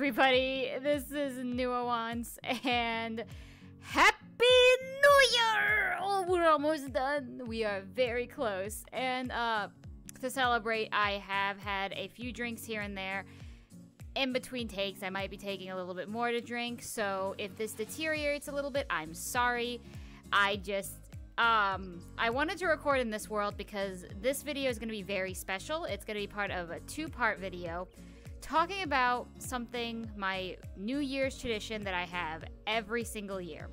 everybody, this is Nuoance, and Happy New Year! Oh, we're almost done. We are very close. And to celebrate, I have had a few drinks here and there. In between takes, I might be taking a little bit more to drink, so if this deteriorates a little bit, I'm sorry. I wanted to record in this world because this video is going to be very special. It's going to be part of a two-part video talking about something, my New Year's tradition that I have every single year.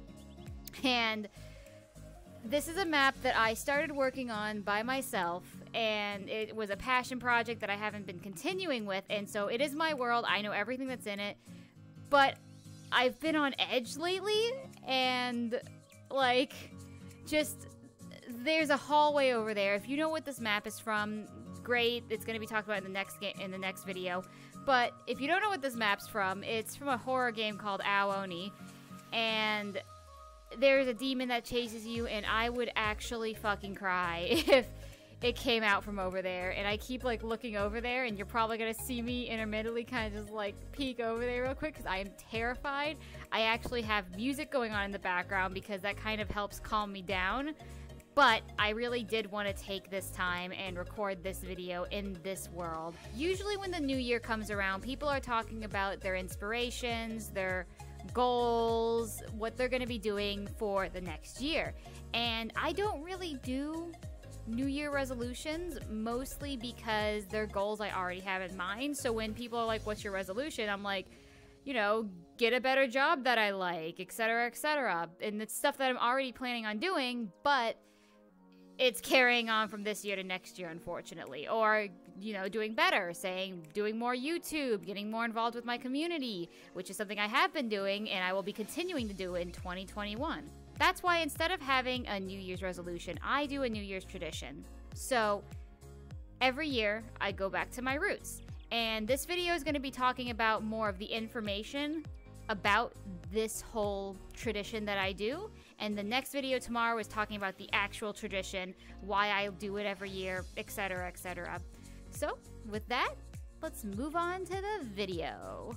And this is a map that I started working on by myself, and it was a passion project that I haven't been continuing with, and so it is my world. I know everything that's in it, but I've been on edge lately, and like, just, there's a hallway over there. If you know what this map is from, great. It's going to be talked about in the next video. But if you don't know what this map's from, it's from a horror game called Ao-Oni, and there's a demon that chases you, and I would actually fucking cry if it came out from over there. And I keep like looking over there, and you're probably gonna see me intermittently kind of just like peek over there real quick because I am terrified. I actually have music going on in the background because that kind of helps calm me down. But I really did want to take this time and record this video in this world. Usually when the new year comes around, people are talking about their inspirations, their goals, what they're going to be doing for the next year. And I don't really do New Year resolutions, mostly because they're goals I already have in mind. So when people are like, what's your resolution? I'm like, you know, get a better job that I like, etc., etc. And it's stuff that I'm already planning on doing, but it's carrying on from this year to next year, unfortunately. Or, you know, doing better, doing more YouTube, getting more involved with my community, which is something I have been doing and I will be continuing to do in 2021. That's why instead of having a New Year's resolution, I do a New Year's tradition. So every year I go back to my roots. And this video is going to be talking about more of the information about this whole tradition that I do. And the next video tomorrow is talking about the actual tradition, why I do it every year, etc., etc. So, with that, let's move on to the video.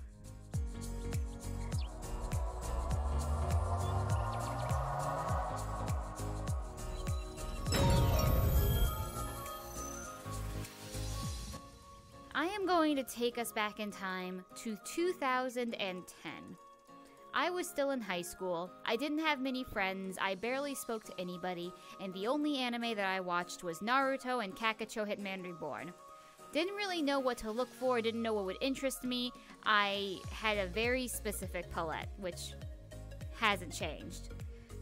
I am going to take us back in time to 2010. I was still in high school, I didn't have many friends, I barely spoke to anybody, and the only anime that I watched was Naruto and Kakacho Hitman Reborn. Didn't really know what to look for, didn't know what would interest me. I had a very specific palette, which hasn't changed.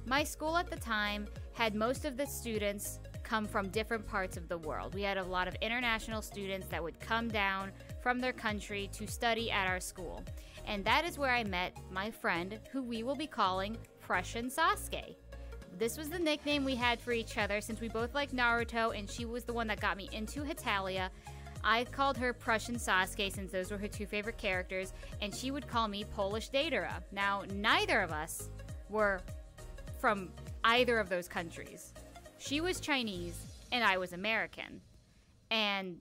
My school at the time had most of the students come from different parts of the world. We had a lot of international students that would come down from their country to study at our school. And that is where I met my friend, who we will be calling Prussian Sasuke. This was the nickname we had for each other since we both liked Naruto and she was the one that got me into Hetalia. I called her Prussian Sasuke since those were her two favorite characters, and she would call me Polish Datara. Now, neither of us were from either of those countries. She was Chinese and I was American. And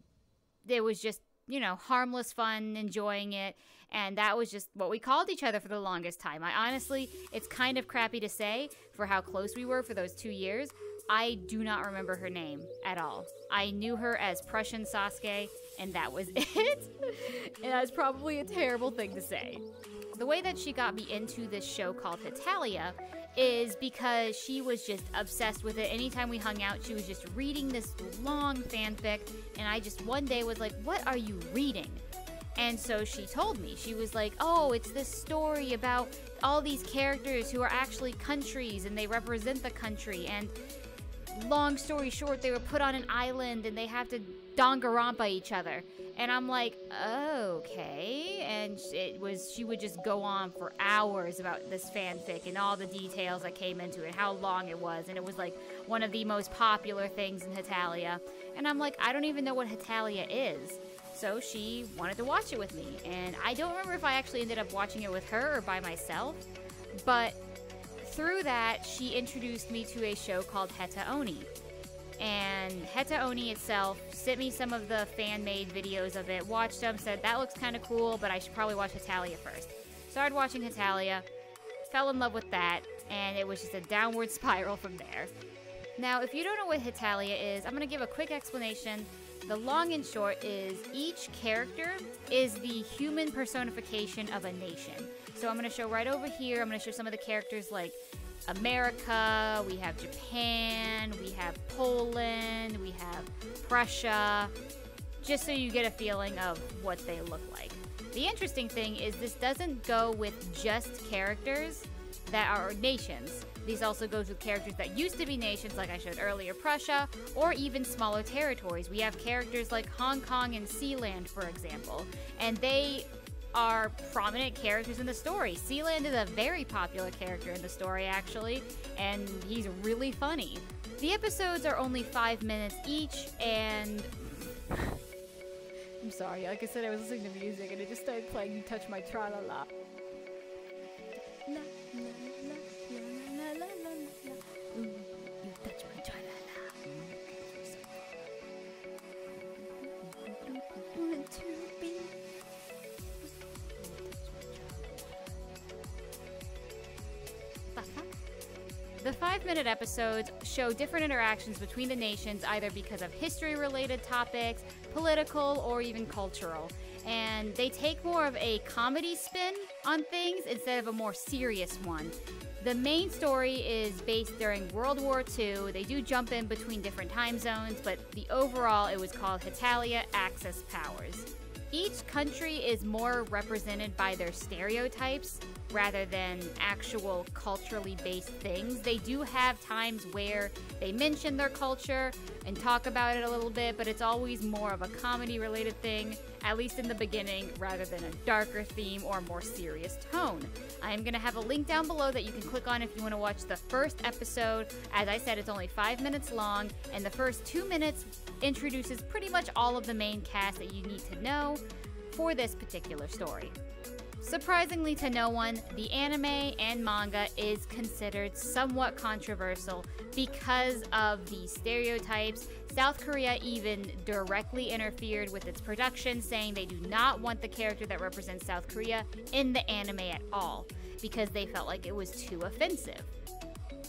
it was just, you know, harmless fun, enjoying it, and that was just what we called each other for the longest time. I honestly, it's kind of crappy to say for how close we were for those 2 years. I do not remember her name at all. I knew her as Prussian Sasuke, and that was it. And that's probably a terrible thing to say. The way that she got me into this show called Hetalia is because she was just obsessed with it. Anytime we hung out, she was just reading this long fanfic, and I just one day was like, what are you reading? And so she told me, she was like, oh, it's this story about all these characters who are actually countries, and they represent the country, and long story short, they were put on an island, and they have to danganronpa each other. And I'm like, okay. And she would just go on for hours about this fanfic and all the details that came into it, how long it was, and it was like one of the most popular things in Hetalia. And I'm like, I don't even know what Hetalia is. So she wanted to watch it with me, and I don't remember if I actually ended up watching it with her or by myself, but through that, she introduced me to a show called HetaOni. and Hetaoni itself sent me some of the fan-made videos of it, watched them, said that looks kind of cool, but I should probably watch Hetalia first. Started watching Hetalia, fell in love with that, and it was just a downward spiral from there. Now, if you don't know what Hetalia is, I'm going to give a quick explanation. The long and short is each character is the human personification of a nation. So I'm going to show right over here, I'm going to show some of the characters like America, we have Japan, we have Poland, we have Prussia, just so you get a feeling of what they look like. The interesting thing is this doesn't go with just characters that are nations. These also goes with characters that used to be nations, like I showed earlier, Prussia, or even smaller territories. We have characters like Hong Kong and Sealand, for example, and they are prominent characters in the story. Sealand is a very popular character in the story, actually, and he's really funny. The episodes are only 5 minutes each, and I'm sorry, like I said, I was listening to music and it just started playing You Touch My Tra-La-La. La, la, la, la, la, la, la. Ooh, you touch my tra-la-la. Want to be. The 5-minute episodes show different interactions between the nations, either because of history-related topics, political, or even cultural. And they take more of a comedy spin on things instead of a more serious one. The main story is based during World War II. They do jump in between different time zones, but the overall, it was called Hetalia Axis Powers. Each country is more represented by their stereotypes rather than actual culturally based things. They do have times where they mention their culture and talk about it a little bit, but it's always more of a comedy related thing, at least in the beginning, rather than a darker theme or more serious tone. I'm going to have a link down below that you can click on if you want to watch the first episode. As I said, it's only 5 minutes long, and the first 2 minutes introduces pretty much all of the main cast that you need to know for this particular story. Surprisingly to no one, the anime and manga is considered somewhat controversial because of the stereotypes. South Korea even directly interfered with its production, saying they do not want the character that represents South Korea in the anime at all, because they felt like it was too offensive.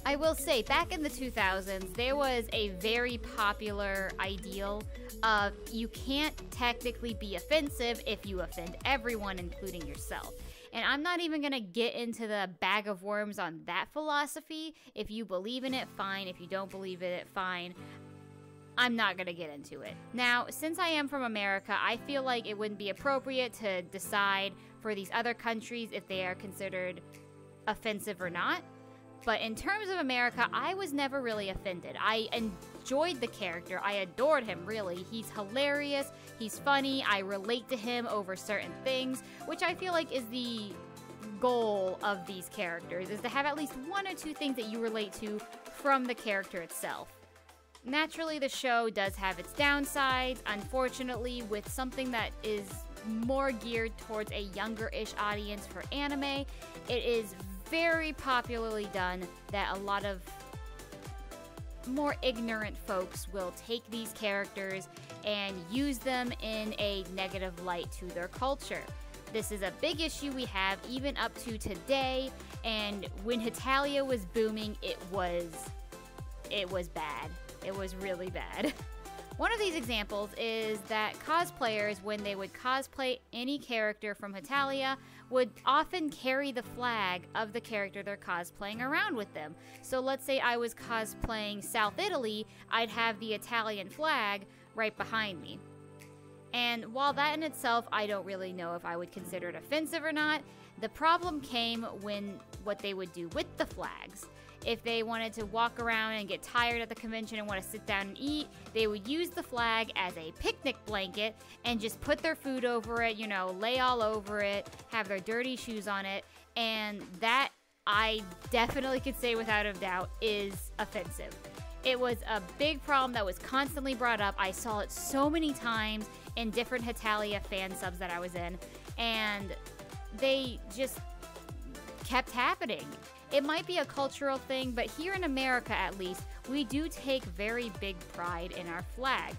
I will say, back in the 2000s, there was a very popular ideal of you can't technically be offensive if you offend everyone, including yourself. And I'm not even going to get into the bag of worms on that philosophy. If you believe in it, fine. If you don't believe in it, fine. I'm not going to get into it. Now, since I am from America, I feel like it wouldn't be appropriate to decide for these other countries if they are considered offensive or not. But in terms of America, I was never really offended. I enjoyed the character. I adored him, really. He's hilarious. He's funny. I relate to him over certain things, which I feel like is the goal of these characters, is to have at least 1 or 2 things that you relate to from the character itself. Naturally, the show does have its downsides. Unfortunately, with something that is more geared towards a younger-ish audience for anime, it is very popularly done that a lot of more ignorant folks will take these characters and use them in a negative light to their culture. This is a big issue we have even up to today, and when Hetalia was booming, it was bad. It was really bad. One of these examples is that cosplayers, when they would cosplay any character from Hetalia, would often carry the flag of the character they're cosplaying around with them. So let's say I was cosplaying South Italy, I'd have the Italian flag right behind me. And while that in itself, I don't really know if I would consider it offensive or not, the problem came when what they would do with the flags. If they wanted to walk around and get tired at the convention and want to sit down and eat, they would use the flag as a picnic blanket and just put their food over it, you know, lay all over it, have their dirty shoes on it, and that I definitely could say without a doubt is offensive. It was a big problem that was constantly brought up. I saw it so many times in different Hetalia fan subs that I was in, and they just kept happening. It might be a cultural thing, but here in America at least, we do take very big pride in our flag.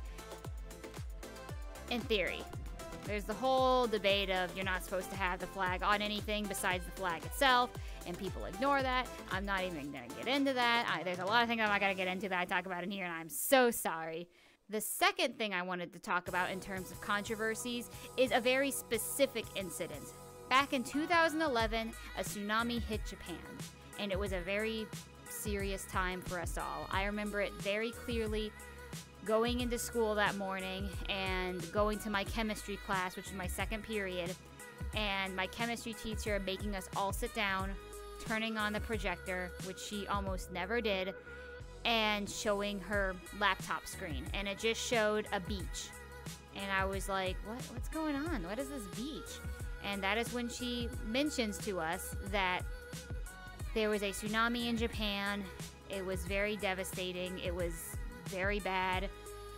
In theory. There's the whole debate of you're not supposed to have the flag on anything besides the flag itself, and people ignore that. I'm not even going to get into that. There's a lot of things I'm not going to get into that I talk about in here, and I'm so sorry. The second thing I wanted to talk about in terms of controversies is a very specific incident. Back in 2011, a tsunami hit Japan, and it was a very serious time for us all. I remember it very clearly, going into school that morning and going to my chemistry class, which was my second period, and my chemistry teacher making us all sit down, turning on the projector, which she almost never did, and showing her laptop screen. And it just showed a beach. And I was like, what's going on? What is this beach? And that is when she mentions to us that there was a tsunami in Japan. It was very devastating. It was very bad,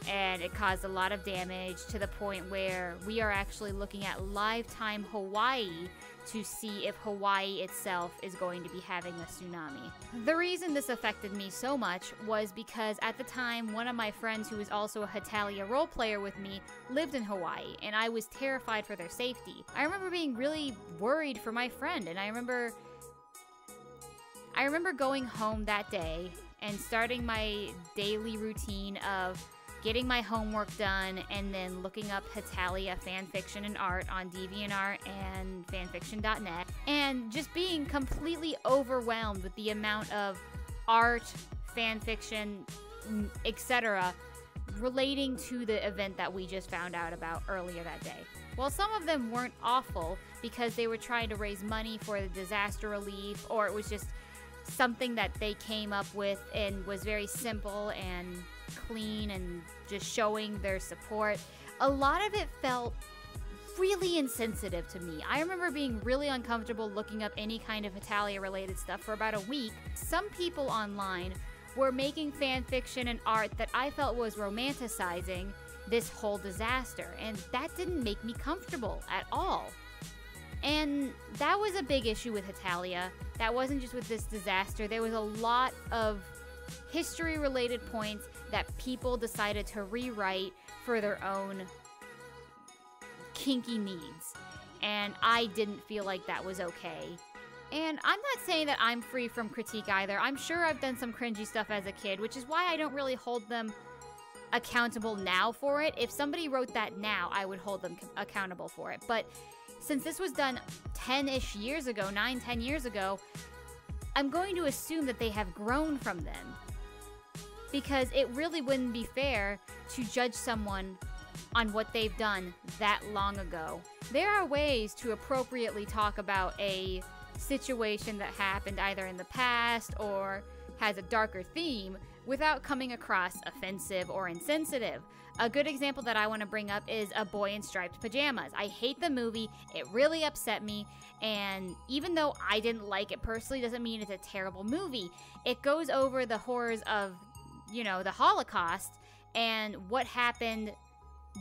and it caused a lot of damage to the point where we are actually looking at lifetime Hawaii to see if Hawaii itself is going to be having a tsunami. The reason this affected me so much was because at the time, one of my friends who was also a Hetalia role player with me lived in Hawaii, and I was terrified for their safety. I remember being really worried for my friend, and I remember going home that day and starting my daily routine of getting my homework done and then looking up Hetalia fanfiction and art on DeviantArt and fanfiction.net, and just being completely overwhelmed with the amount of art, fanfiction, etc. relating to the event that we just found out about earlier that day. While some of them weren't awful because they were trying to raise money for the disaster relief, or it was just something that they came up with and was very simple and clean and just showing their support, a lot of it felt really insensitive to me. I remember being really uncomfortable looking up any kind of Hetalia related stuff for about a week. Some people online were making fan fiction and art that I felt was romanticizing this whole disaster, and that didn't make me comfortable at all. And that was a big issue with Hetalia. That wasn't just with this disaster. There was a lot of history-related points that people decided to rewrite for their own kinky needs. And I didn't feel like that was okay. And I'm not saying that I'm free from critique either. I'm sure I've done some cringy stuff as a kid, which is why I don't really hold them accountable now for it. If somebody wrote that now, I would hold them accountable for it. But since this was done 10-ish years ago, 9-10 years ago, I'm going to assume that they have grown from then. Because it really wouldn't be fair to judge someone on what they've done that long ago. There are ways to appropriately talk about a situation that happened either in the past or has a darker theme without coming across offensive or insensitive. A good example that I want to bring up is A Boy in Striped Pajamas. I hate the movie. It really upset me. And even though I didn't like it personally, doesn't mean it's a terrible movie. It goes over the horrors of, you know, the Holocaust and what happened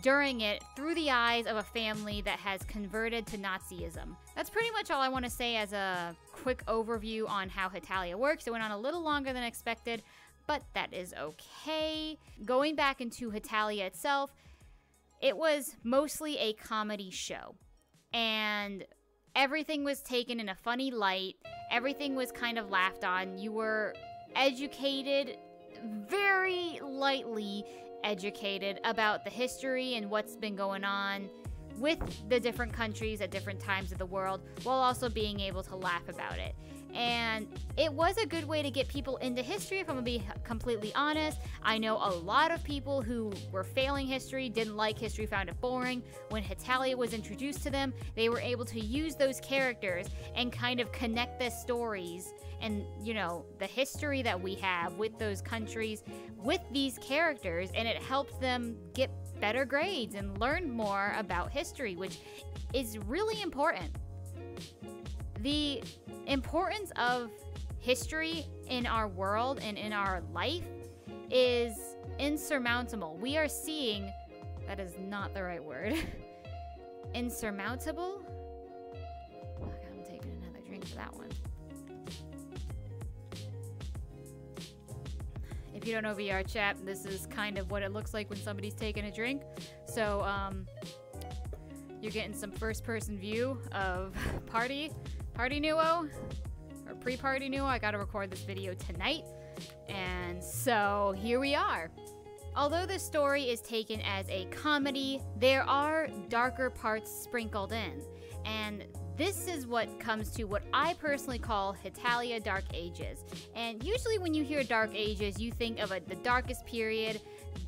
during it through the eyes of a family that has converted to Nazism. That's pretty much all I want to say as a quick overview on how Hetalia works. It went on a little longer than expected, but that is okay. Going back into Hetalia itself, it was mostly a comedy show. And everything was taken in a funny light. Everything was kind of laughed on. You were educated, very lightly educated about the history and what's been going on with the different countries at different times of the world, while also being able to laugh about it. And it was a good way to get people into history, if I'm gonna be completely honest. I know a lot of people who were failing history, didn't like history, found it boring. When Hetalia was introduced to them, they were able to use those characters and kind of connect the stories and, you know, the history that we have with those countries with these characters, and it helped them get better grades and learn more about history, which is really important. The importance of history in our world and in our life is insurmountable. We are seeing, that is not the right word, insurmountable? Okay, I'm taking another drink for that one. If if you don't know VR chat, this is kind of what it looks like when somebody's taking a drink. So, you're getting some first-person view of Party Nuo, or pre-Party Nuo. I gotta record this video tonight, and so here we are. Although the story is taken as a comedy, there are darker parts sprinkled in, and this is what comes to what I personally call Hetalia Dark Ages. And usually when you hear Dark Ages, you think of the darkest period,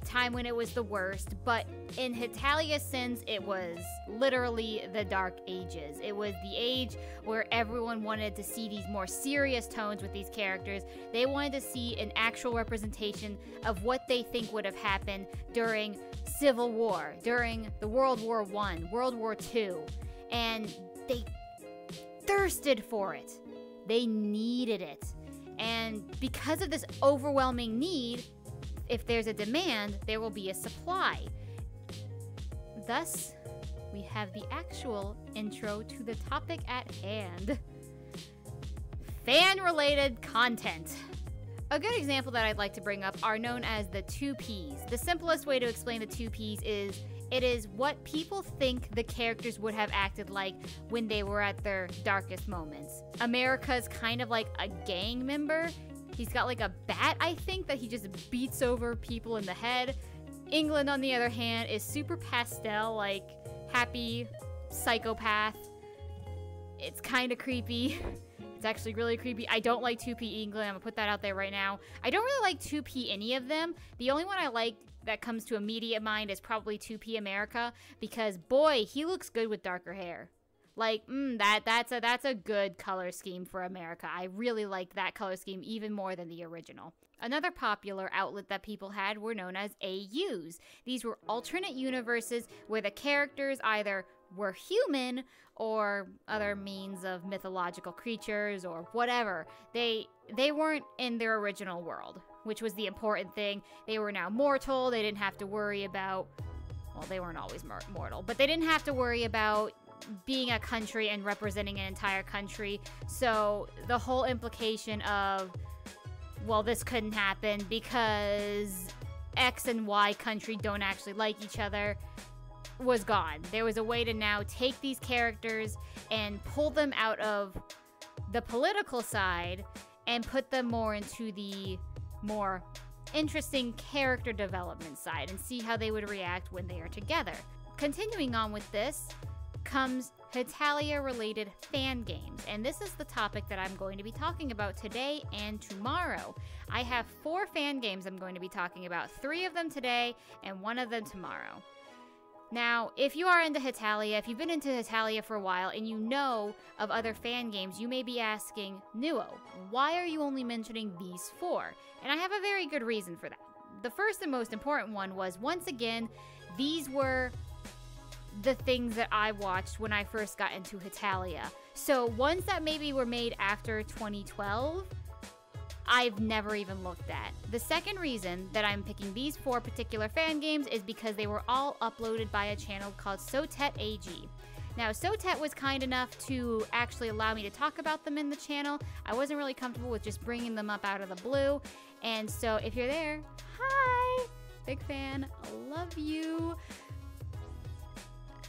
time when it was the worst, but in Hetalia Sins, it was literally the Dark Ages. It was the age where everyone wanted to see these more serious tones with these characters. They wanted to see an actual representation of what they think would have happened during Civil War, during the World War I, World War II, and they thirsted for it. They needed it. And because of this overwhelming need, if there's a demand, there will be a supply. Thus, we have the actual intro to the topic at hand. Fan-related content. A good example that I'd like to bring up are known as the 2Ps. The simplest way to explain the 2Ps is it is what people think the characters would have acted like when they were at their darkest moments. America's kind of like a gang member. He's got like a bat, I think, that he just beats over people in the head. England, on the other hand, is super pastel, like happy psychopath. It's kind of creepy. It's actually really creepy. I don't like 2P England. I'm gonna put that out there right now. I don't really like 2P any of them. The only one I like that comes to immediate mind is probably 2P America, because boy, he looks good with darker hair. Like, that's a good color scheme for America. I really like that color scheme even more than the original. Another popular outlet that people had were known as AUs. These were alternate universes where the characters either were human or other means of mythological creatures or whatever. They weren't in their original world, which was the important thing. They were now mortal. They didn't have to worry about, well, they weren't always mortal, but they didn't have to worry about being a country and representing an entire country. So the whole implication of, well, this couldn't happen because X and Y country don't actually like each other was gone. There was a way to now take these characters and pull them out of the political side and put them more into the more interesting character development side and see how they would react when they are together. Continuing on with this comes Hetalia-related fan games, and this is the topic that I'm going to be talking about today and tomorrow. I have 4 fan games I'm going to be talking about, 3 of them today and 1 of them tomorrow. Now, if you are into Hetalia, if you've been into Hetalia for a while and you know of other fan games, you may be asking, Nuo, why are you only mentioning these 4? And I have a very good reason for that. The first and most important one was, once again, these were the things that I watched when I first got into Hetalia. So ones that maybe were made after 2012, I've never even looked at. The second reason that I'm picking these 4 particular fan games is because they were all uploaded by a channel called Sotet AG. Now, Sotet was kind enough to actually allow me to talk about them in the channel. I wasn't really comfortable with just bringing them up out of the blue. And so if you're there, hi! Big fan, love you.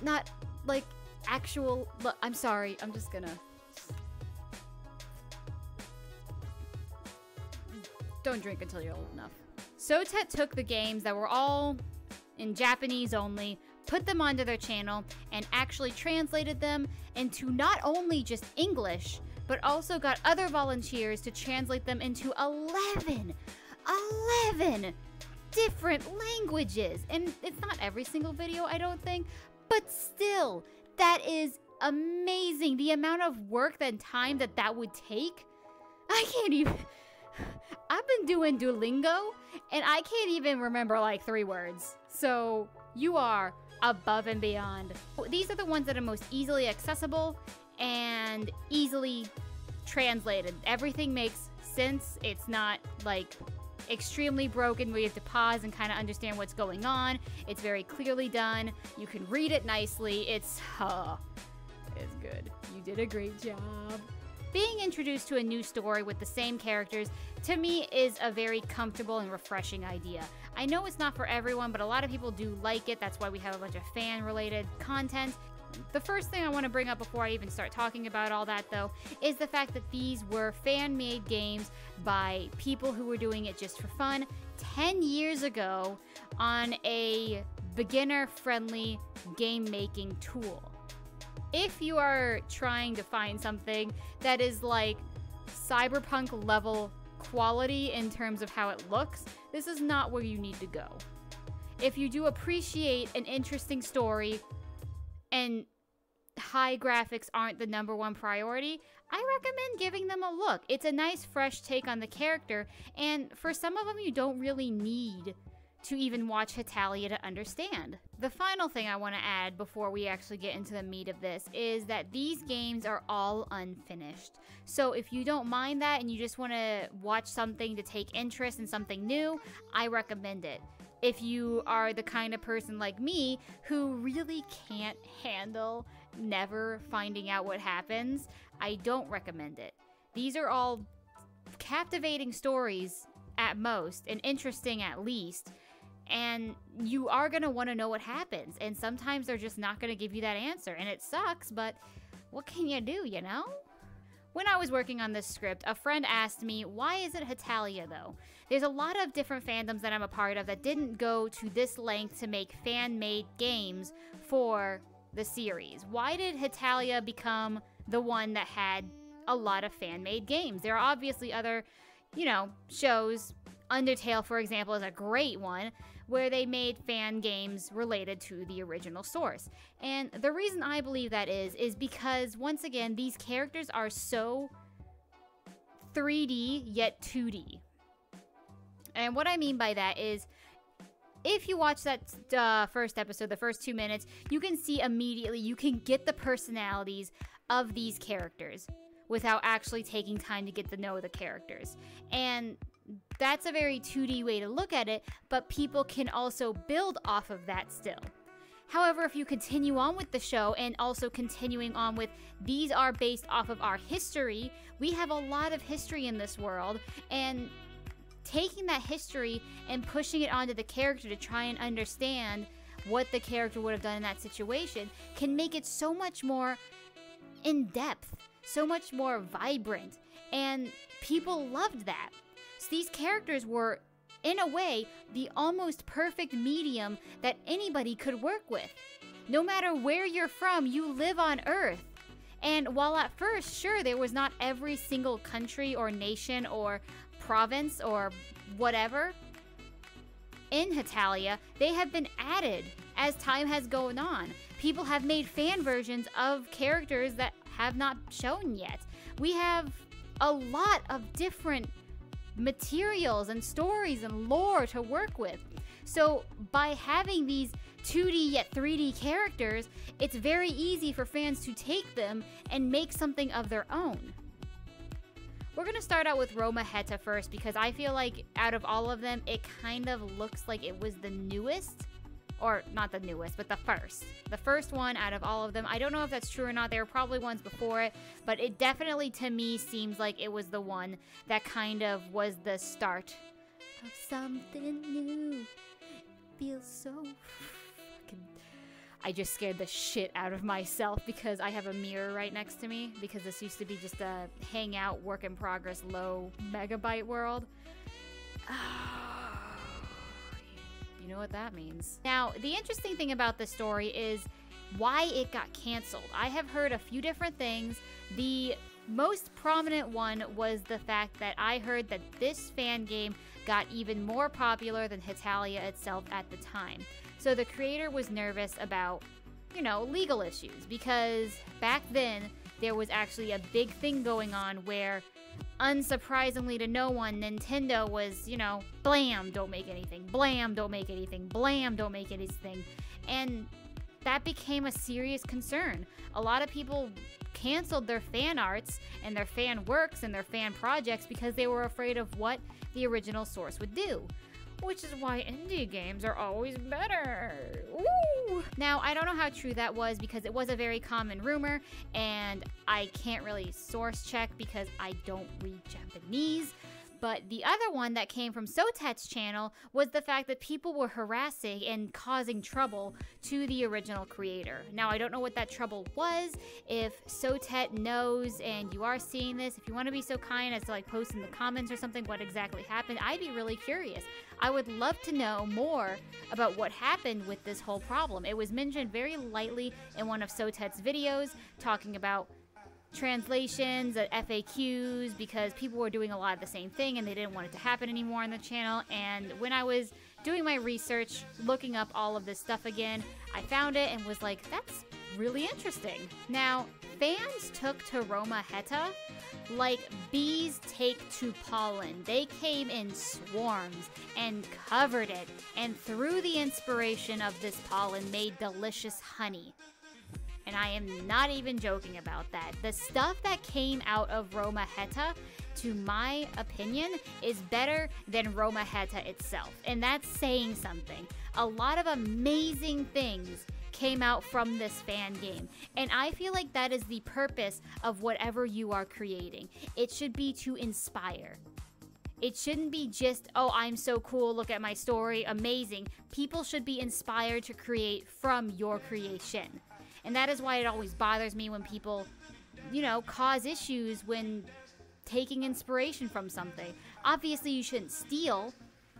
Not like actual, I'm sorry, I'm just gonna. Don't drink until you're old enough. Sotet took the games that were all in Japanese only, put them onto their channel, and actually translated them into not only just English, but also got other volunteers to translate them into 11 different languages. And it's not every single video, I don't think, but still, that is amazing. The amount of work and time that would take, I can't even. I've been doing Duolingo, and I can't even remember like 3 words. So you are above and beyond. These are the ones that are most easily accessible and easily translated. Everything makes sense. It's not like extremely broken where you have to pause and kind of understand what's going on. It's very clearly done. You can read it nicely. It's good. You did a great job. being introduced to a new story with the same characters, to me, is a very comfortable and refreshing idea. I know it's not for everyone, but a lot of people do like it. That's why we have a bunch of fan-related content. The first thing I want to bring up before I even start talking about all that, though, is the fact that these were fan-made games by people who were doing it just for fun 10 years ago on a beginner-friendly game-making tool. If you are trying to find something that is like cyberpunk level quality in terms of how it looks, this is not where you need to go. If you do appreciate an interesting story and high graphics aren't the #1 priority, I recommend giving them a look. It's a nice fresh take on the character, and for some of them you don't really need to even watch Hetalia to understand. The final thing I want to add before we actually get into the meat of this is that these games are all unfinished. So if you don't mind that and you just want to watch something to take interest in something new, I recommend it. If you are the kind of person like me who really can't handle never finding out what happens, I don't recommend it. These are all captivating stories at most, and interesting at least, and you are going to want to know what happens, and sometimes they're just not going to give you that answer, and it sucks, but what can you do, you know? When I was working on this script, a friend asked me, why is it Hetalia though? There's a lot of different fandoms that I'm a part of that didn't go to this length to make fan-made games for the series. Why did Hetalia become the one that had a lot of fan-made games? There are obviously other, you know, shows. Undertale, for example, is a great one, where they made fan games related to the original source. And the reason I believe that is because, once again, these characters are so 3D yet 2D. And what I mean by that is, if you watch that first episode, the first 2 minutes, you can see immediately, you can get the personalities of these characters without actually taking time to get to know the characters. And that's a very 2D way to look at it, but people can also build off of that still. However, if you continue on with the show and also continuing on with these are based off of our history, we have a lot of history in this world, and taking that history and pushing it onto the character to try and understand what the character would have done in that situation can make it so much more in-depth, so much more vibrant, and people loved that. So these characters were, in a way, the almost perfect medium that anybody could work with. No matter where you're from, you live on Earth. And while at first, sure, there was not every single country or nation or province or whatever in Hetalia, they have been added as time has gone on. People have made fan versions of characters that have not shown yet. We have a lot of different materials and stories and lore to work with. So by having these 2D yet 3D characters, it's very easy for fans to take them and make something of their own. We're going to start out with RomaHeta first, because I feel like out of all of them, it kind of looks like it was the newest. Or not the newest, but the first. The first one out of all of them. I don't know if that's true or not. There were probably ones before it, but it definitely, to me, seems like it was the one that kind of was the start of something new. Feels so fucking... I just scared the shit out of myself because I have a mirror right next to me, because this used to be just a hangout, work in progress, low megabyte world. You know what that means. Now, the interesting thing about this story is why it got canceled. I have heard a few different things. The most prominent one was the fact that I heard that this fan game got even more popular than Hetalia itself at the time. So the creator was nervous about, you know, legal issues, because back then there was actually a big thing going on where, unsurprisingly to no one, Nintendo was, you know, blam, don't make anything, blam, don't make anything, blam, don't make anything. And that became a serious concern. A lot of people canceled their fan arts and their fan works and their fan projects because they were afraid of what the original source would do. which is why indie games are always better. Ooh. Now, I don't know how true that was because it was a very common rumor, and I can't really source check because I don't read Japanese. But the other one that came from Sotet's channel was the fact that people were harassing and causing trouble to the original creator. Now, I don't know what that trouble was. If Sotet knows and you are seeing this, if you want to be so kind as to like post in the comments or something what exactly happened, I'd be really curious. I would love to know more about what happened with this whole problem. It was mentioned very lightly in one of Sotet's videos talking about translations, FAQs, because people were doing a lot of the same thing and they didn't want it to happen anymore on the channel. And when I was doing my research, looking up all of this stuff again, I found it and was like, that's really interesting. Now, fans took to RomaHeta like bees take to pollen. They came in swarms and covered it, and through the inspiration of this pollen made delicious honey. And I am not even joking about that. The stuff that came out of RomaHeta, to my opinion, is better than RomaHeta itself. And that's saying something. A lot of amazing things came out from this fan game. And I feel like that is the purpose of whatever you are creating. It should be to inspire. It shouldn't be just, oh, I'm so cool, look at my story, amazing. People should be inspired to create from your creation. And that is why it always bothers me when people, you know, cause issues when taking inspiration from something. Obviously, you shouldn't steal,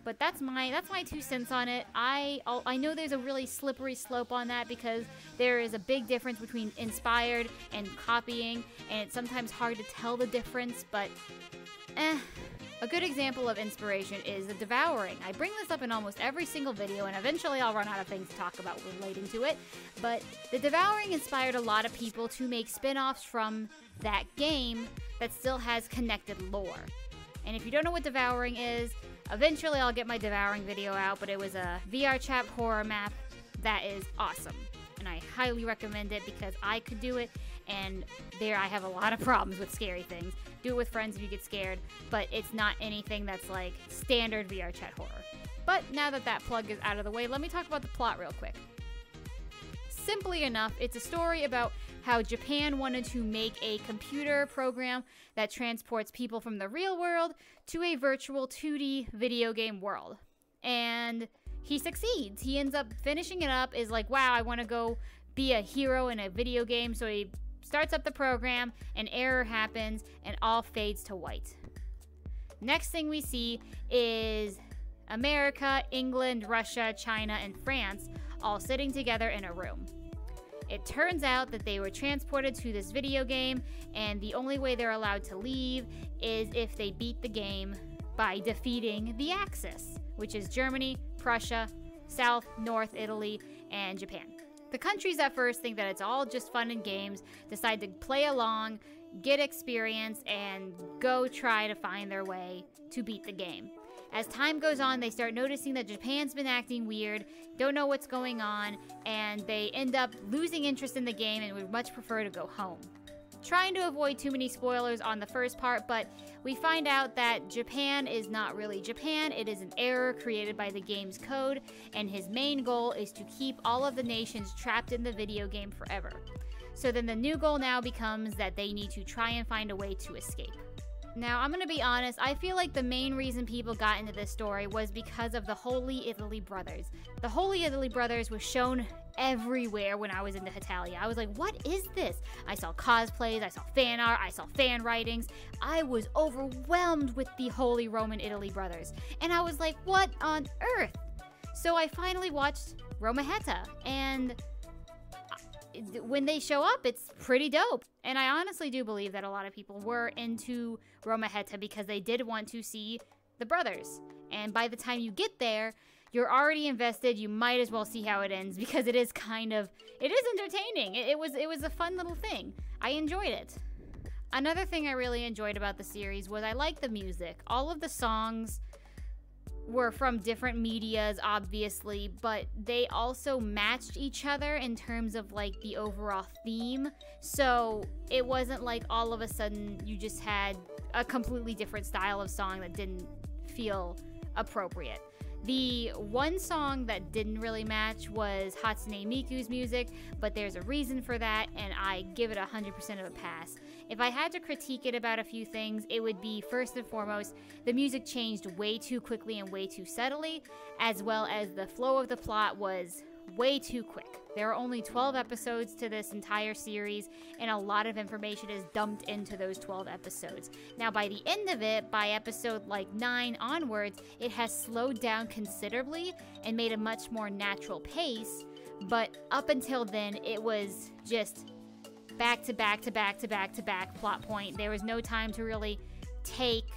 but that's my 2 cents on it. I know there's a really slippery slope on that because there is a big difference between inspired and copying, and it's sometimes hard to tell the difference, but A good example of inspiration is the devouring. I bring this up in almost every single video, and eventually I'll run out of things to talk about relating to it, but the devouring inspired a lot of people to make spin-offs from that game that still has connected lore. And if you don't know what devouring is, eventually I'll get my devouring video out, but it was a VR chat horror map that is awesome. And I highly recommend it because I could do it, and there I have a lot of problems with scary things. Do it with friends if you get scared, but it's not anything that's like standard VR chat horror. But now that that plug is out of the way, let me talk about the plot real quick. Simply enough, it's a story about how Japan wanted to make a computer program that transports people from the real world to a virtual 2D video game world. And he succeeds. He ends up finishing it up, is like, wow, I want to go be a hero in a video game. So he starts up the program, an error happens, and all fades to white. Next thing we see is America, England, Russia, China, and France all sitting together in a room. It turns out that they were transported to this video game, and the only way they're allowed to leave is if they beat the game by defeating the Axis, which is Germany, Prussia, South, North Italy, and Japan. The countries at first think that it's all just fun and games, decide to play along, get experience, and go try to find their way to beat the game. As time goes on, they start noticing that Japan's been acting weird, don't know what's going on, and they end up losing interest in the game and would much prefer to go home. Trying to avoid too many spoilers on the first part, but we find out that Japan is not really Japan. It is an error created by the game's code, and his main goal is to keep all of the nations trapped in the video game forever. So then the new goal now becomes that they need to try and find a way to escape. Now, I'm gonna be honest, I feel like the main reason people got into this story was because of the Holy Italy Brothers. The Holy Italy Brothers was shown everywhere when I was into Hetalia. I was like, what is this? I saw cosplays, I saw fan art, I saw fan writings. I was overwhelmed with the Holy Roman Italy Brothers. And I was like, what on earth? So I finally watched RomaHeta, and when they show up, it's pretty dope. And I honestly do believe that a lot of people were into RomaHeta because they did want to see the brothers. And by the time you get there, you're already invested. You might as well see how it ends because it is entertaining. It was a fun little thing. I enjoyed it. Another thing I really enjoyed about the series was I liked the music. All of the songs were from different medias, obviously, but they also matched each other in terms of like the overall theme. So it wasn't like all of a sudden you just had a completely different style of song that didn't feel appropriate. The one song that didn't really match was Hatsune Miku's music, but there's a reason for that, and I give it 100% of a pass. If I had to critique it about a few things, it would be, first and foremost, the music changed way too quickly and way too subtly, as well as the flow of the plot was way too quick. There are only 12 episodes to this entire series, and a lot of information is dumped into those 12 episodes. Now, by the end of it, by episode like 9 onwards, it has slowed down considerably and made a much more natural pace, but up until then, it was just back to back to back to back to back plot point. There was no time to really take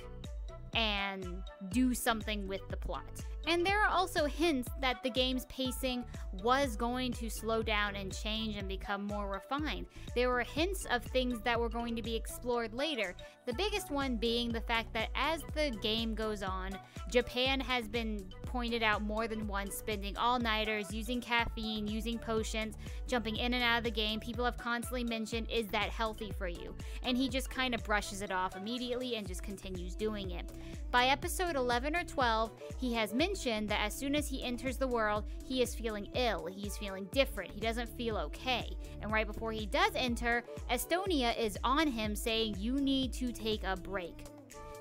and do something with the plot. And there are also hints that the game's pacing was going to slow down and change and become more refined. There were hints of things that were going to be explored later. The biggest one being the fact that as the game goes on, Japan has been pointed out more than once, spending all-nighters, using caffeine, using potions, jumping in and out of the game. People have constantly mentioned, is that healthy for you? And he just kind of brushes it off immediately and just continues doing it. By episode 11 or 12, he has mentioned that as soon as he enters the world, he is feeling ill, he's feeling different, he doesn't feel okay. And right before he does enter, Estonia is on him saying, you need to take a break.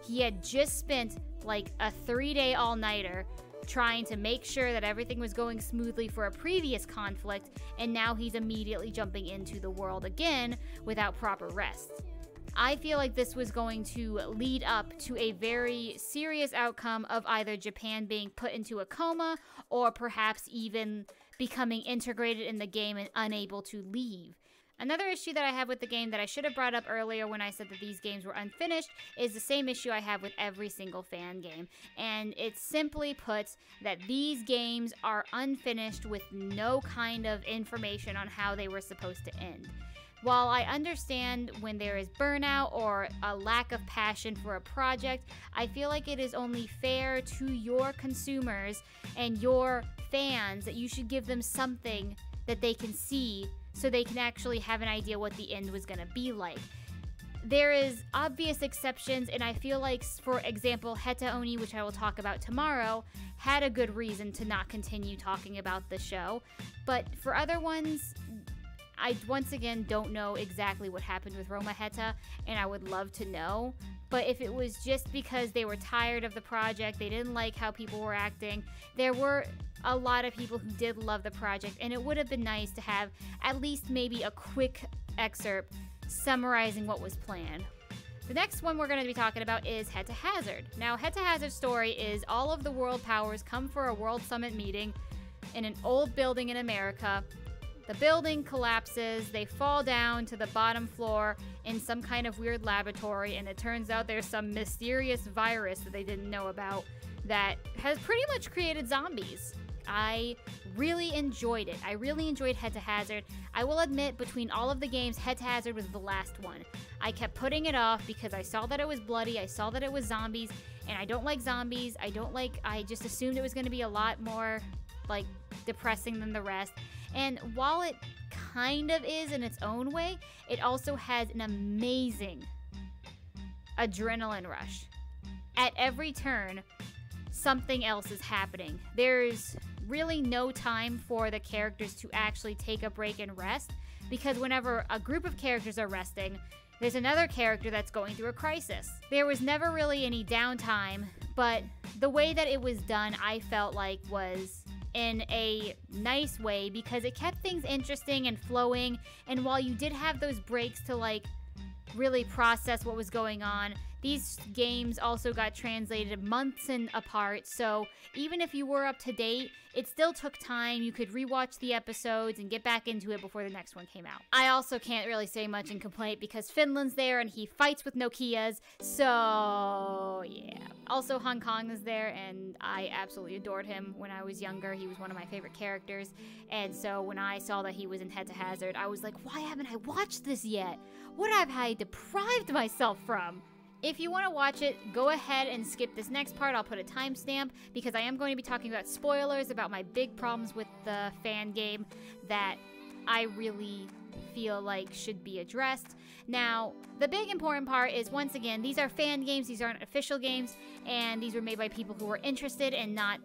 He had just spent like a 3-day all-nighter trying to make sure that everything was going smoothly for a previous conflict, and now he's immediately jumping into the world again without proper rest. I feel like this was going to lead up to a very serious outcome of either Japan being put into a coma or perhaps even becoming integrated in the game and unable to leave. Another issue that I have with the game that I should have brought up earlier when I said that these games were unfinished is the same issue I have with every single fan game. And it simply puts that these games are unfinished with no kind of information on how they were supposed to end. While I understand when there is burnout or a lack of passion for a project, I feel like it is only fair to your consumers and your fans that you should give them something that they can see so they can actually have an idea what the end was going to be like. There is obvious exceptions, and I feel like, for example, Heta Oni, which I will talk about tomorrow, had a good reason to not continue talking about the show. But for other ones, I once again don't know exactly what happened with RomaHeta, and I would love to know. But if it was just because they were tired of the project, they didn't like how people were acting, there were a lot of people who did love the project, and it would have been nice to have at least maybe a quick excerpt summarizing what was planned. The next one we're going to be talking about is HetaHazard. Now, HetaHazard's story is all of the world powers come for a World Summit meeting in an old building in America. The building collapses, they fall down to the bottom floor in some kind of weird laboratory, and it turns out there's some mysterious virus that they didn't know about that has pretty much created zombies. I really enjoyed it. I really enjoyed HetaHazard. I will admit, between all of the games, HetaHazard was the last one. I kept putting it off because I saw that it was bloody, I saw that it was zombies, and I don't like zombies. I just assumed it was going to be a lot more, like, depressing than the rest. And while it kind of is in its own way, it also has an amazing adrenaline rush. At every turn, something else is happening. There's really no time for the characters to actually take a break and rest, because whenever a group of characters are resting, there's another character that's going through a crisis. There was never really any downtime, but the way that it was done, I felt like was in a nice way, because it kept things interesting and flowing, and while you did have those breaks to like really process what was going on, these games also got translated months apart, so even if you were up to date, it still took time. You could rewatch the episodes and get back into it before the next one came out. I also can't really say much in complaint because Finland's there and he fights with Nokias, so yeah. Also, Hong Kong is there, and I absolutely adored him when I was younger. He was one of my favorite characters, and so when I saw that he was in HetaHazard, I was like, why haven't I watched this yet? What have I deprived myself from? If you want to watch it, go ahead and skip this next part. I'll put a timestamp because I am going to be talking about spoilers, about my big problems with the fan game that I really feel like should be addressed. Now, the big important part is, once again, these are fan games, these aren't official games, and these were made by people who were interested and not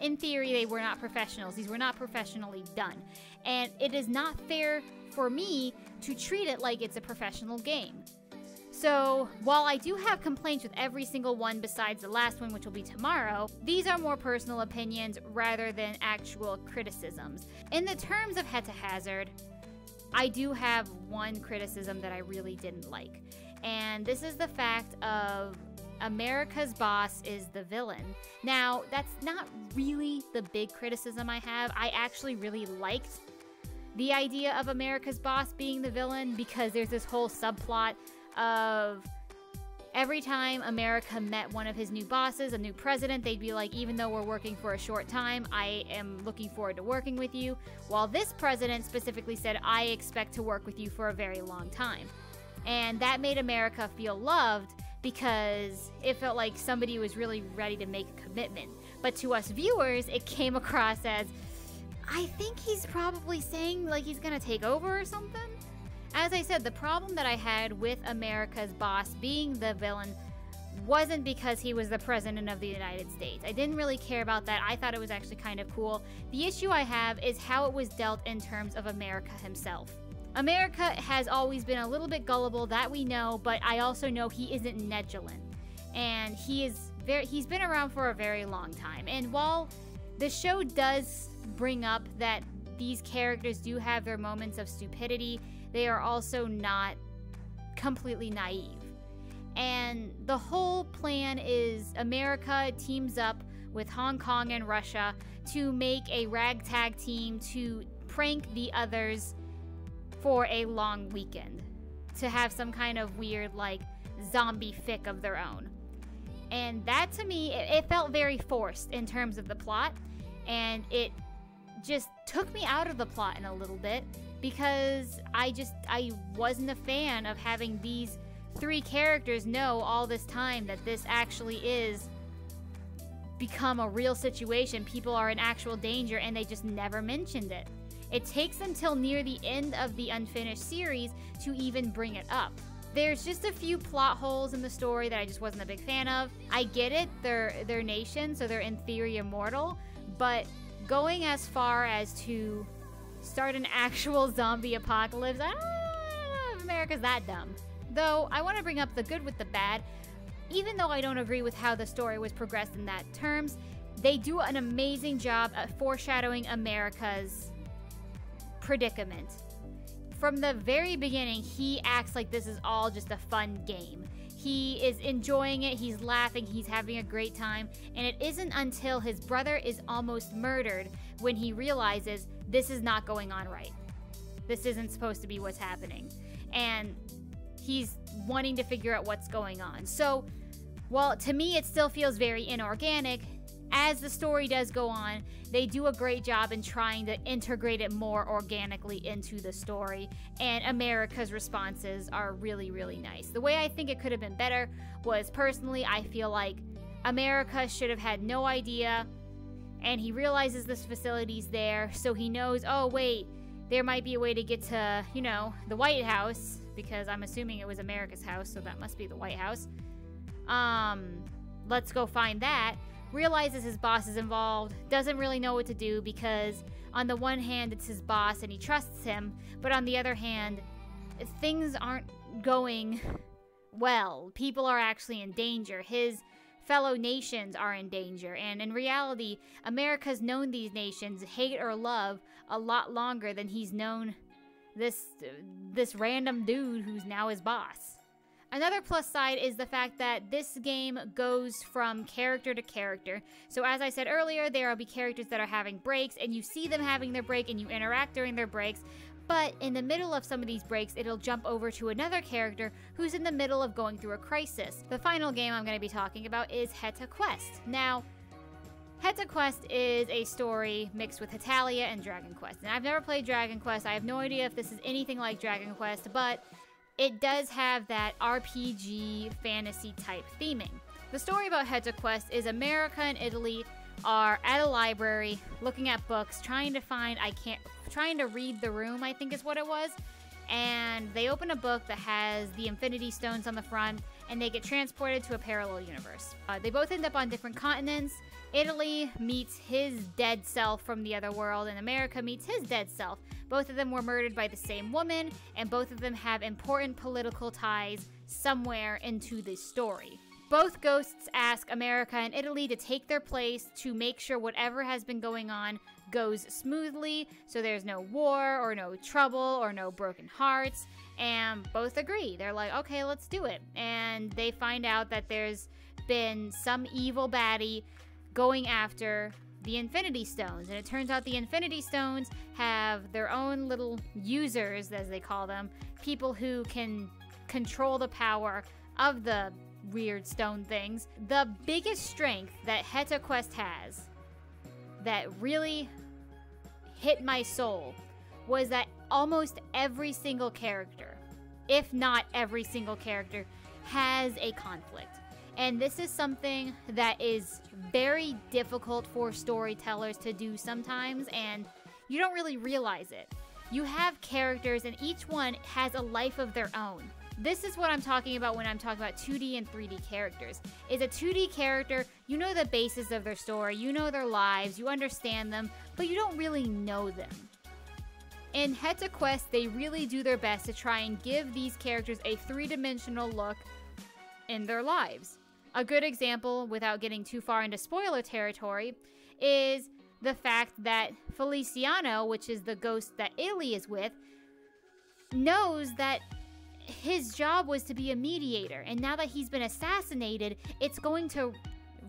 in theory, they were not professionals. These were not professionally done. And it is not fair for me to treat it like it's a professional game. So, while I do have complaints with every single one besides the last one, which will be tomorrow, these are more personal opinions rather than actual criticisms. In the terms of HetaHazard, I do have one criticism that I really didn't like. And this is the fact of America's boss is the villain. Now, that's not really the big criticism I have. I actually really liked the idea of America's boss being the villain because there's this whole subplot of every time America met one of his new bosses, a new president, they'd be like, even though we're working for a short time, I am looking forward to working with you. While this president specifically said, I expect to work with you for a very long time. And that made America feel loved because it felt like somebody was really ready to make a commitment. But to us viewers, it came across as, I think he's probably saying like he's gonna take over or something. As I said, the problem that I had with America's boss being the villain wasn't because he was the president of the United States. I didn't really care about that. I thought it was actually kind of cool. The issue I have is how it was dealt in terms of America himself. America has always been a little bit gullible, that we know, but I also know he isn't negligent. And he's been around for a very long time. And while the show does bring up that these characters do have their moments of stupidity, they are also not completely naive. And the whole plan is America teams up with Hong Kong and Russia to make a ragtag team to prank the others for a long weekend. To have some kind of weird, like, zombie fic of their own. And that, to me, it felt very forced in terms of the plot. And it just took me out of the plot in a little bit. Because I wasn't a fan of having these three characters know all this time that this actually is become a real situation. People are in actual danger and they just never mentioned it. It takes until near the end of the unfinished series to even bring it up. There's just a few plot holes in the story that I just wasn't a big fan of. I get it, they're nations, so they're in theory immortal, but going as far as to start an actual zombie apocalypse, I don't know if America's that dumb. Though, I want to bring up the good with the bad. Even though I don't agree with how the story was progressed in that terms, they do an amazing job at foreshadowing America's predicament. From the very beginning, he acts like this is all just a fun game. He is enjoying it, he's laughing, he's having a great time, and it isn't until his brother is almost murdered when he realizes this is not going on right. This isn't supposed to be what's happening. And he's wanting to figure out what's going on. So, while to me it still feels very inorganic, as the story does go on, they do a great job in trying to integrate it more organically into the story, and America's responses are really, really nice. The way I think it could have been better was, personally, I feel like America should have had no idea, and he realizes this facility's there, so he knows, oh wait, there might be a way to get to, you know, the White House, because I'm assuming it was America's house, so that must be the White House. Let's go find that. Realizes his boss is involved, doesn't really know what to do because on the one hand it's his boss and he trusts him, but on the other hand things aren't going well. People are actually in danger. His fellow nations are in danger, and in reality America's known these nations, hate or love, a lot longer than he's known this random dude who's now his boss. Another plus side is the fact that this game goes from character to character. So as I said earlier, there will be characters that are having breaks, and you see them having their break and you interact during their breaks, but in the middle of some of these breaks, it'll jump over to another character who's in the middle of going through a crisis. The final game I'm going to be talking about is HetaQuest. Now, HetaQuest is a story mixed with Hetalia and Dragon Quest. And I've never played Dragon Quest. I have no idea if this is anything like Dragon Quest, but it does have that RPG fantasy type theming. The story about HetaQuest is America and Italy are at a library looking at books, trying to read the room, I think is what it was. And they open a book that has the Infinity Stones on the front, and they get transported to a parallel universe. They both end up on different continents. Italy meets his dead self from the other world, and America meets his dead self. Both of them were murdered by the same woman, and both of them have important political ties somewhere into this story. Both ghosts ask America and Italy to take their place to make sure whatever has been going on goes smoothly, so there's no war or no trouble or no broken hearts, and both agree. They're like, okay, let's do it. And they find out that there's been some evil baddie going after the Infinity Stones, and it turns out the Infinity Stones have their own little users, as they call them, people who can control the power of the weird stone things. The biggest strength that HetaQuest has that really hit my soul was that almost every single character, if not every single character, has a conflict. And this is something that is very difficult for storytellers to do sometimes, and you don't really realize it. You have characters and each one has a life of their own. This is what I'm talking about when I'm talking about 2D and 3D characters. Is a 2D character, you know the basis of their story, you know their lives, you understand them, but you don't really know them. In HetaQuest, they really do their best to try and give these characters a three-dimensional look in their lives. A good example, without getting too far into spoiler territory, is the fact that Feliciano, which is the ghost that Italy is with, knows that his job was to be a mediator, and now that he's been assassinated, it's going to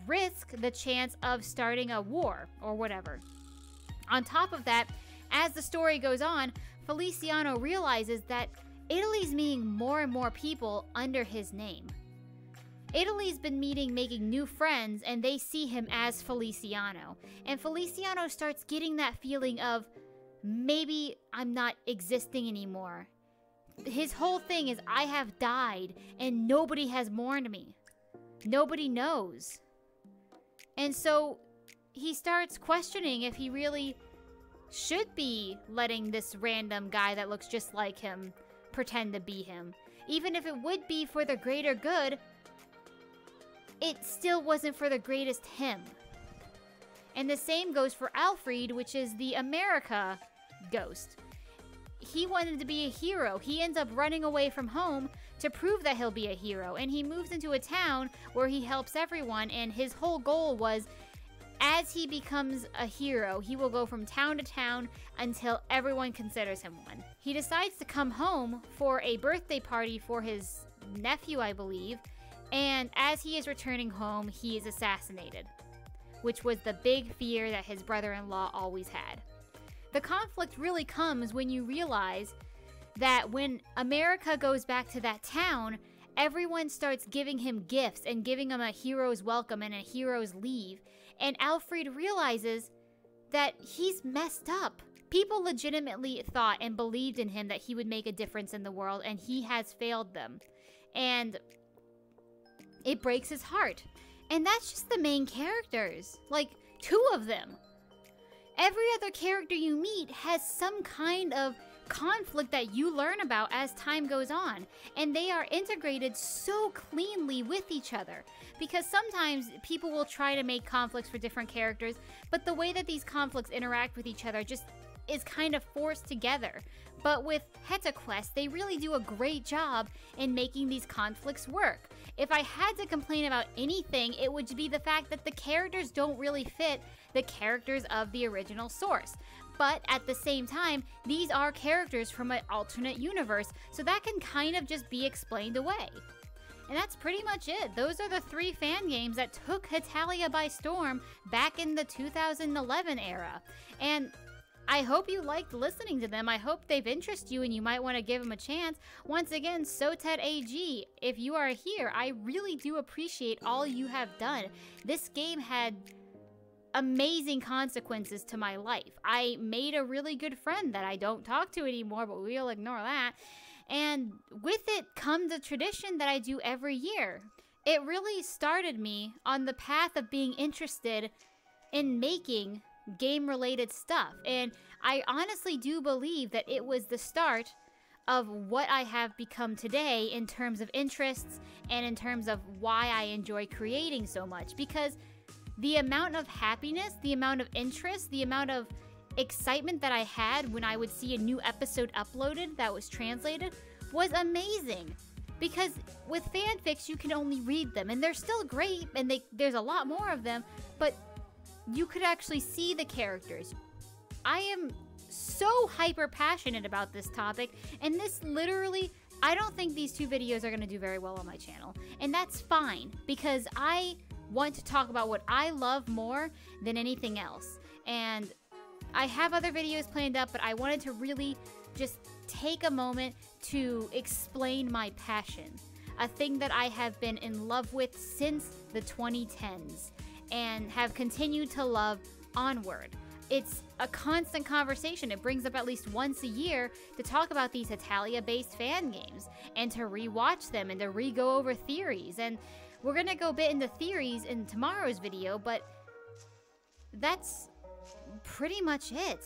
risk the chance of starting a war or whatever. On top of that, as the story goes on, Feliciano realizes that Italy's meeting more and more people under his name. Italy's been making new friends, and they see him as Feliciano. And Feliciano starts getting that feeling of, maybe I'm not existing anymore. His whole thing is, I have died, and nobody has mourned me. Nobody knows. And so he starts questioning if he really should be letting this random guy that looks just like him pretend to be him. Even if it would be for the greater good, it still wasn't for the greatest him. And the same goes for Alfred, which is the America ghost. He wanted to be a hero. He ends up running away from home to prove that he'll be a hero. And he moves into a town where he helps everyone. And his whole goal was, as he becomes a hero, he will go from town to town until everyone considers him one. He decides to come home for a birthday party for his nephew, I believe. And as he is returning home, he is assassinated, which was the big fear that his brother-in-law always had. The conflict really comes when you realize that when America goes back to that town, everyone starts giving him gifts and giving him a hero's welcome and a hero's leave. And Alfred realizes that he's messed up. People legitimately thought and believed in him that he would make a difference in the world, and he has failed them. And it breaks his heart. And that's just the main characters. Like, 2 of them. Every other character you meet has some kind of conflict that you learn about as time goes on. And they are integrated so cleanly with each other. Because sometimes people will try to make conflicts for different characters, but the way that these conflicts interact with each other just is kind of forced together. But with HetaQuest, they really do a great job in making these conflicts work. If I had to complain about anything, it would be the fact that the characters don't really fit the characters of the original source. But at the same time, these are characters from an alternate universe, so that can kind of just be explained away. And that's pretty much it. Those are the 3 fan games that took Hetalia by storm back in the 2011 era. And I hope you liked listening to them. I hope they've interested you and you might want to give them a chance. Once again, Sotet AG, if you are here, I really do appreciate all you have done. This game had amazing consequences to my life. I made a really good friend that I don't talk to anymore, but we'll ignore that. And with it comes a tradition that I do every year. It really started me on the path of being interested in making game-related stuff. And I honestly do believe that it was the start of what I have become today in terms of interests and in terms of why I enjoy creating so much. Because the amount of happiness, the amount of interest, the amount of excitement that I had when I would see a new episode uploaded that was translated was amazing. Because with fanfics, you can only read them, and they're still great, and there's a lot more of them, but you could actually see the characters. I am so hyper passionate about this topic, and this literally, I don't think these two videos are going to do very well on my channel, and that's fine, because I want to talk about what I love more than anything else. And I have other videos planned up, but I wanted to really just take a moment to explain my passion, a thing that I have been in love with since the 2010s and have continued to love onward. It's a constant conversation. It brings up at least once a year to talk about these Hetalia-based fan games and to rewatch them and to re-go over theories. And we're gonna go a bit into theories in tomorrow's video, but that's pretty much it.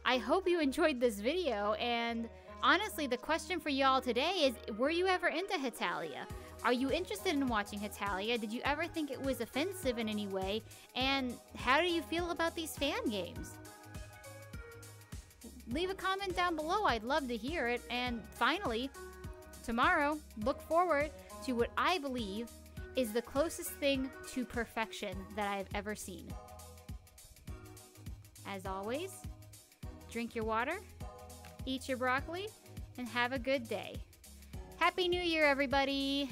I hope you enjoyed this video, and honestly, the question for y'all today is, were you ever into Hetalia? Are you interested in watching Hetalia? Did you ever think it was offensive in any way? And how do you feel about these fan games? Leave a comment down below, I'd love to hear it. And finally, tomorrow, look forward to what I believe is the closest thing to perfection that I've ever seen. As always, drink your water, eat your broccoli, and have a good day. Happy New Year, everybody!